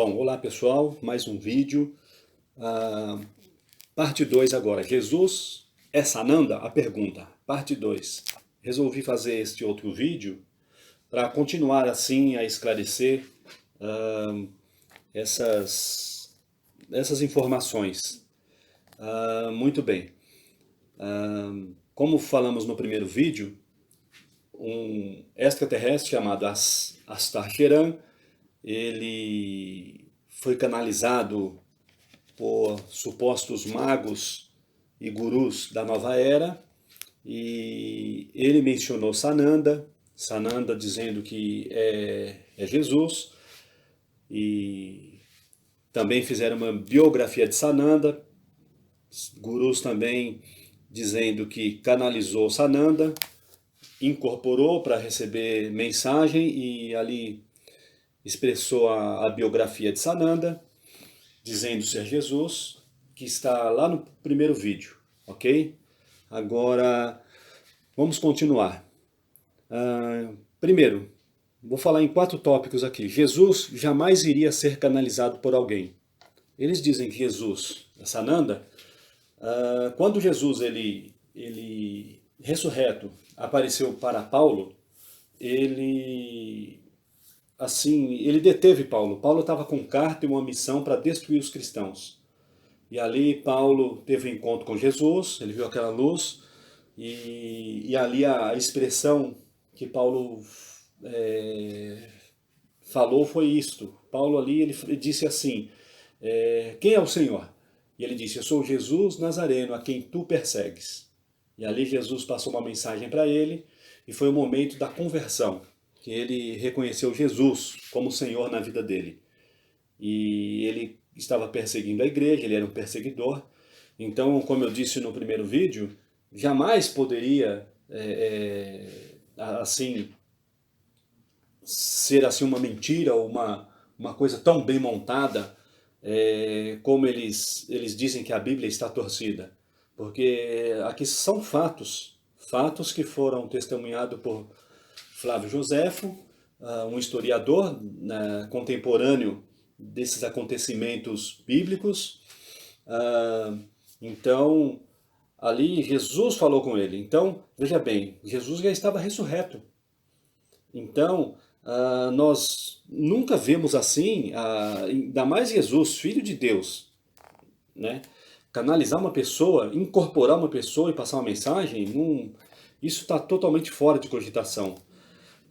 Bom, olá pessoal, mais um vídeo, parte 2 agora. Jesus é Sananda? A pergunta, parte 2. Resolvi fazer este outro vídeo para continuar assim a esclarecer essas informações. Muito bem, como falamos no primeiro vídeo, um extraterrestre chamado Astar Sheran, ele foi canalizado por supostos magos e gurus da nova era, e ele mencionou Sananda dizendo que é Jesus, e também fizeram uma biografia de Sananda, gurus também dizendo que canalizou Sananda, incorporou para receber mensagem e ali expressou a biografia de Sananda, dizendo ser Jesus, que está lá no primeiro vídeo, ok? Agora, vamos continuar. Primeiro, vou falar em 4 tópicos aqui. Jesus jamais iria ser canalizado por alguém. Eles dizem que Jesus, Sananda, quando Jesus ele ressurreto apareceu para Paulo, ele deteve Paulo. Paulo estava com carta e uma missão para destruir os cristãos. E ali Paulo teve um encontro com Jesus, ele viu aquela luz, e ali a expressão que Paulo falou foi isto. Paulo ali ele disse assim, quem é o Senhor? E ele disse, eu sou Jesus Nazareno, a quem tu persegues. E ali Jesus passou uma mensagem para ele, e foi o momento da conversão, que ele reconheceu Jesus como Senhor na vida dele. E ele estava perseguindo a igreja, ele era um perseguidor. Então, como eu disse no primeiro vídeo, jamais poderia assim ser assim uma mentira ou uma coisa tão bem montada como eles dizem que a Bíblia está torcida. Porque aqui são fatos que foram testemunhados por Flávio Joséfo, um historiador contemporâneo desses acontecimentos bíblicos. Então, ali Jesus falou com ele. Então, veja bem, Jesus já estava ressurreto. Então, nós nunca vemos assim, ainda mais Jesus, Filho de Deus, né? Canalizar uma pessoa, incorporar uma pessoa e passar uma mensagem, isso está totalmente fora de cogitação.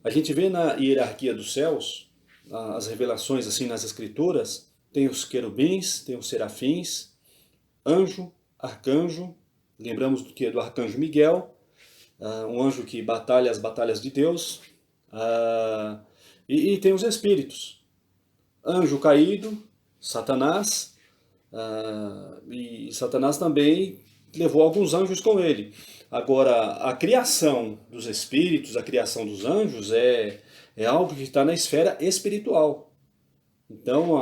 A gente vê na hierarquia dos céus, as revelações assim nas escrituras, tem os querubins, tem os serafins, anjo, arcanjo, lembramos do que? Do arcanjo Miguel, um anjo que batalha as batalhas de Deus, e tem os espíritos, anjo caído, Satanás, e Satanás também levou alguns anjos com ele. Agora, a criação dos espíritos, a criação dos anjos é algo que está na esfera espiritual. Então,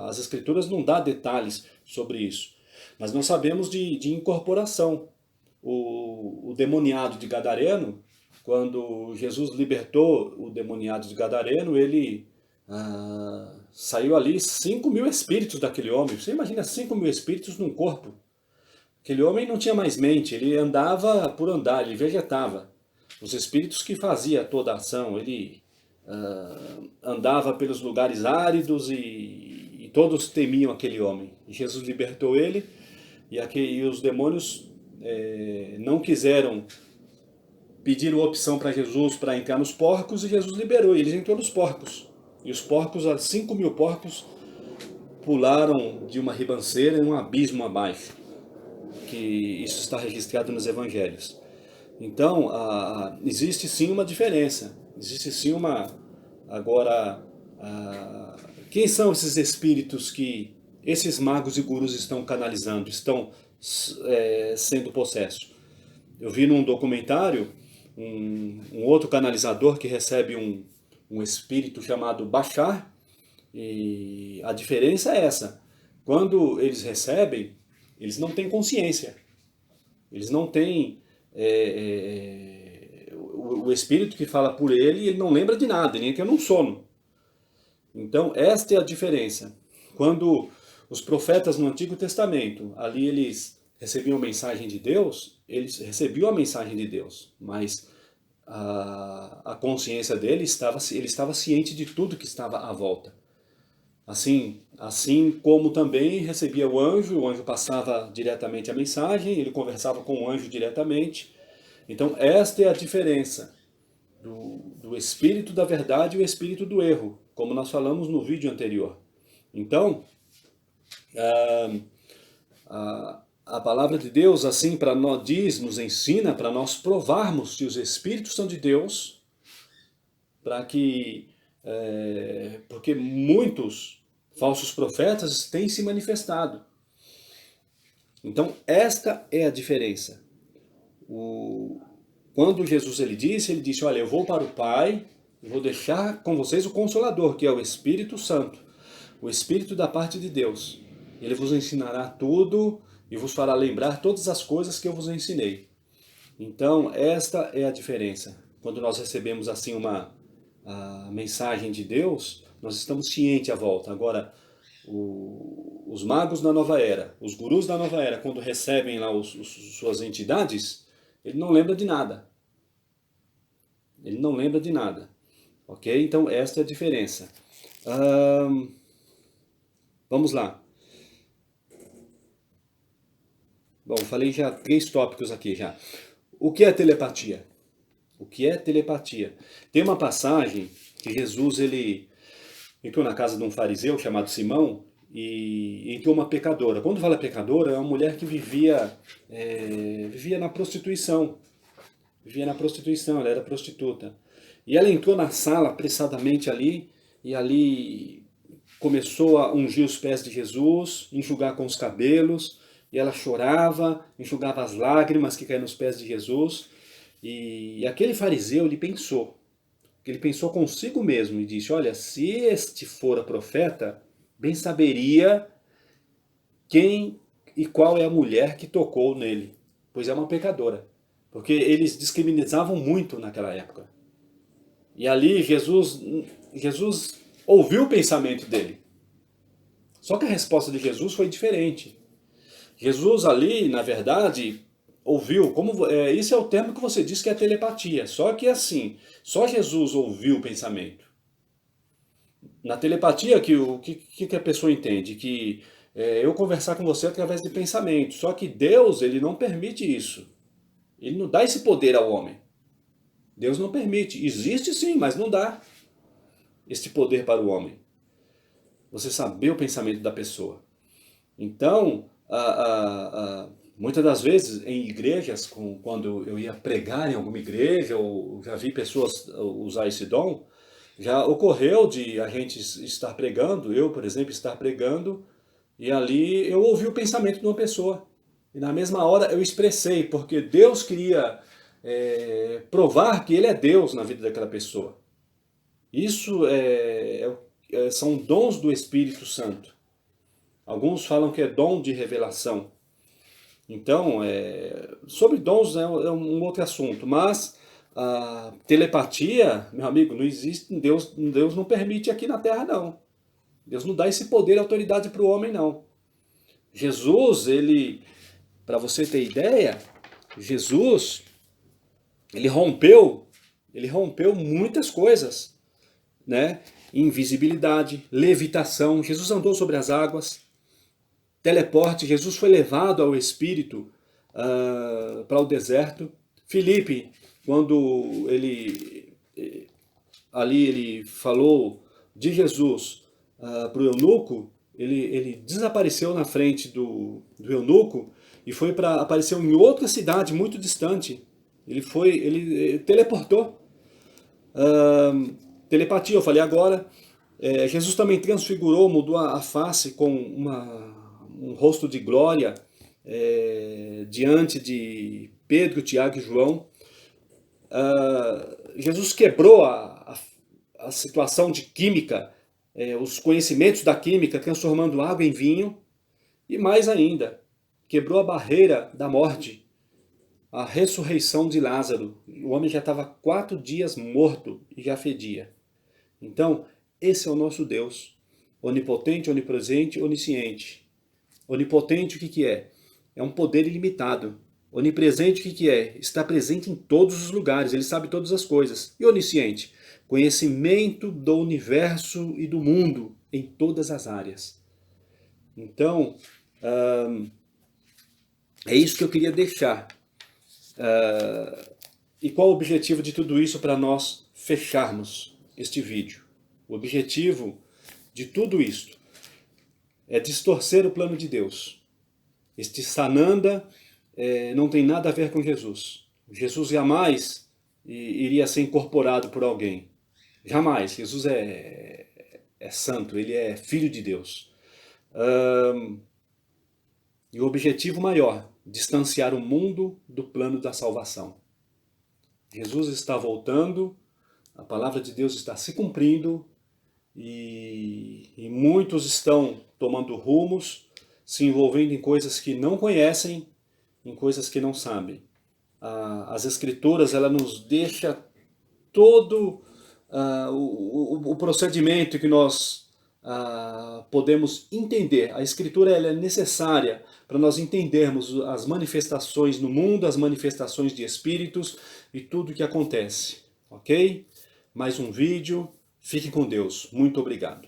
as escrituras não dão detalhes sobre isso. Mas nós sabemos de incorporação. O demoniado de Gadareno, quando Jesus libertou o demoniado de Gadareno, ele saiu ali 5.000 espíritos daquele homem. Você imagina 5.000 espíritos num corpo. Aquele homem não tinha mais mente, ele andava por andar, ele vegetava. Os espíritos que faziam toda a ação, ele andava pelos lugares áridos e todos temiam aquele homem. E Jesus libertou ele e os demônios não quiseram pedir opção para Jesus para entrar nos porcos e Jesus liberou, e eles entrou nos porcos. E os porcos, 5.000 porcos, pularam de uma ribanceira em um abismo abaixo, que isso está registrado nos evangelhos. Então, existe sim uma diferença, existe sim uma... Agora, quem são esses espíritos que esses magos e gurus estão canalizando, estão sendo possessos? Eu vi num documentário um outro canalizador que recebe um espírito chamado Bashar, e a diferença é essa. Quando eles recebem, eles não têm consciência. Eles não têm... o espírito que fala por ele, ele não lembra de nada, ele entra num sono. Então, esta é a diferença. Quando os profetas no Antigo Testamento, ali eles recebiam a mensagem de Deus, eles recebiam a mensagem de Deus, mas a consciência dele ele estava ciente de tudo que estava à volta. Assim como também recebia o anjo passava diretamente a mensagem, ele conversava com o anjo diretamente. Então, esta é a diferença do espírito da verdade e o espírito do erro, como nós falamos no vídeo anterior. Então, a palavra de Deus, assim, para nós nos ensina para nós provarmos se os espíritos são de Deus, para que, porque muitos falsos profetas têm se manifestado. Então, esta é a diferença. Quando Jesus ele disse, olha, eu vou para o Pai, vou deixar com vocês o Consolador, que é o Espírito Santo, o Espírito da parte de Deus. Ele vos ensinará tudo e vos fará lembrar todas as coisas que eu vos ensinei. Então, esta é a diferença. Quando nós recebemos assim a mensagem de Deus, nós estamos cientes à volta. Agora, os magos da nova era, os gurus da nova era, quando recebem lá suas entidades, ele não lembra de nada. Ele não lembra de nada. Ok? Então, esta é a diferença. Vamos lá. Bom, falei já 3 tópicos aqui já. O que é telepatia? O que é telepatia? Tem uma passagem que Jesus ele entrou na casa de um fariseu chamado Simão e entrou uma pecadora. Quando fala pecadora, é uma mulher que vivia na prostituição. Vivia na prostituição, ela era prostituta. E ela entrou na sala apressadamente ali, e ali começou a ungir os pés de Jesus, enxugar com os cabelos, e ela chorava, enxugava as lágrimas que caíam nos pés de Jesus. E aquele fariseu, ele pensou consigo mesmo e disse, olha, se este fora profeta, bem saberia quem e qual é a mulher que tocou nele, pois é uma pecadora. Porque eles discriminavam muito naquela época. E ali Jesus ouviu o pensamento dele. Só que a resposta de Jesus foi diferente. Jesus ali, na verdade, ouviu, isso é o termo que você diz que é telepatia. Só que assim, só Jesus ouviu o pensamento. Na telepatia, o que a pessoa entende? Que eu conversar com você através de pensamento. Só que Deus, ele não permite isso. Ele não dá esse poder ao homem. Deus não permite. Existe sim, mas não dá esse poder para o homem. Você saber o pensamento da pessoa. Então, muitas das vezes em igrejas, quando eu ia pregar em alguma igreja, ou já vi pessoas usar esse dom, já ocorreu de a gente estar pregando, eu, por exemplo, estar pregando, e ali eu ouvi o pensamento de uma pessoa. E na mesma hora eu expressei, porque Deus queria provar que Ele é Deus na vida daquela pessoa. Isso são dons do Espírito Santo. Alguns falam que é dom de revelação. Então, sobre dons é um outro assunto, mas a telepatia, meu amigo, não existe, Deus não permite aqui na Terra, não. Deus não dá esse poder e autoridade para o homem, não. Jesus, para você ter ideia, Jesus, ele rompeu muitas coisas, né? Invisibilidade, levitação, Jesus andou sobre as águas, teleporte, Jesus foi levado ao Espírito para o deserto. Filipe, quando ele falou de Jesus para o eunuco, ele desapareceu na frente do eunuco e foi apareceu em outra cidade muito distante. Ele teleportou. Telepatia, eu falei agora. Jesus também transfigurou, mudou a face com um rosto de glória diante de Pedro, Tiago e João. Jesus quebrou a situação de química, os conhecimentos da química, transformando água em vinho. E mais ainda, quebrou a barreira da morte, a ressurreição de Lázaro. O homem já estava 4 dias morto e já fedia. Então, Esse é o nosso Deus, onipotente, onipresente, onisciente. Onipotente, o que é? É um poder ilimitado. Onipresente, o que é? Está presente em todos os lugares, ele sabe todas as coisas. E onisciente? Conhecimento do universo e do mundo em todas as áreas. Então, é isso que eu queria deixar. E qual o objetivo de tudo isso para nós fecharmos este vídeo? O objetivo de tudo isto é distorcer o plano de Deus. Este Sananda não tem nada a ver com Jesus. Jesus jamais iria ser incorporado por alguém. Jamais. Jesus é santo, ele é filho de Deus. E o objetivo maior, distanciar o mundo do plano da salvação. Jesus está voltando, a palavra de Deus está se cumprindo e muitos estão tomando rumos, se envolvendo em coisas que não conhecem, em coisas que não sabem. As Escrituras, ela nos deixa todo o procedimento que nós podemos entender. A Escritura ela é necessária para nós entendermos as manifestações no mundo, as manifestações de espíritos e tudo o que acontece. Ok? Mais um vídeo. Fique com Deus. Muito obrigado.